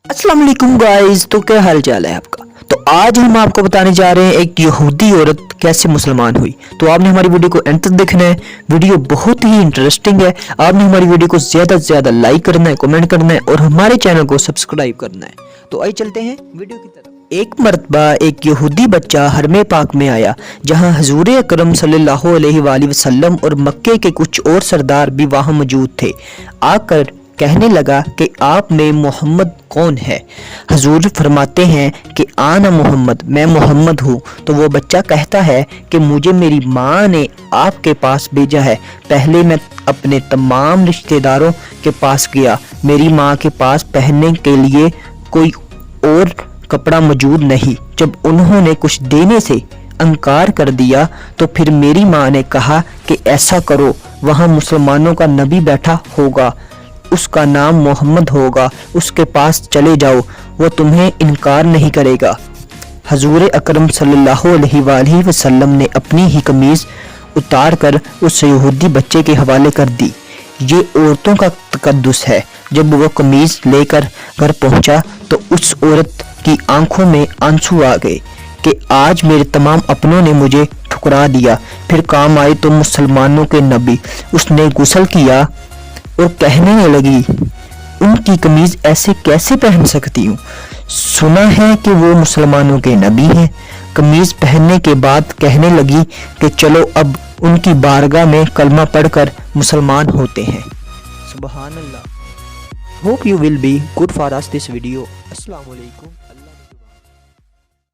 अस्सलाम वालेकुम गाइस। तो क्या हाल चाल है आपका। तो आज हम आपको बताने जा रहे हैं एक यहूदी औरत कैसे मुसलमान हुई। तो आपने हमारी वीडियो को एंड तक देखना है। वीडियो बहुत ही इंटरेस्टिंग है। आपने हमारी वीडियो को ज्यादा से ज्यादा लाइक करना है, कमेंट करना है और हमारे चैनल को सब्सक्राइब करना है। तो आइए चलते हैं वीडियो की तरफ। एक मर्तबा एक यहूदी बच्चा हरमे पाक में आया, जहां हजूर अकरम सल्लल्लाहु अलैहि वसल्लम और मक्के के कुछ और सरदार भी वहां मौजूद थे। आकर कहने लगा कि आप में मोहम्मद कौन है। हजूर फरमाते हैं कि आना मोहम्मद, मैं मोहम्मद हूँ। तो वो बच्चा कहता है कि मुझे मेरी माँ ने आपके पास भेजा है। पहले मैं अपने तमाम रिश्तेदारों के पास गया, मेरी माँ के पास पहनने के लिए कोई और कपड़ा मौजूद नहीं। जब उन्होंने कुछ देने से इनकार कर दिया तो फिर मेरी माँ ने कहा कि ऐसा करो, वहाँ मुसलमानों का नबी बैठा होगा, उसका नाम मोहम्मद होगा, उसके पास चले जाओ, वो तुम्हें इनकार नहीं करेगा। हजूर अकरम सल्लल्लाहु अलैहि वसल्लम ने अपनी ही कमीज उतार कर उस यहूदी बच्चे के हवाले कर दी। ये औरतों का तकद्दुस है। जब वो कमीज लेकर घर पहुंचा तो उस औरत की आंखों में आंसू आ गए कि आज मेरे तमाम अपनों ने मुझे ठुकरा दिया, फिर काम आए तो मुसलमानों के नबी। उसने गुस्ल किया और कहने लगी, उनकी कमीज ऐसे कैसे पहन सकती हूँ। सुना है कि वो मुसलमानों के नबी हैं। कमीज पहनने के बाद कहने लगी कि चलो अब उनकी बारगाह में कलमा पढ़कर मुसलमान होते हैं। सुबहान अल्लाह। Hope you will be good for us this video. अस्सलाम वालेकुम।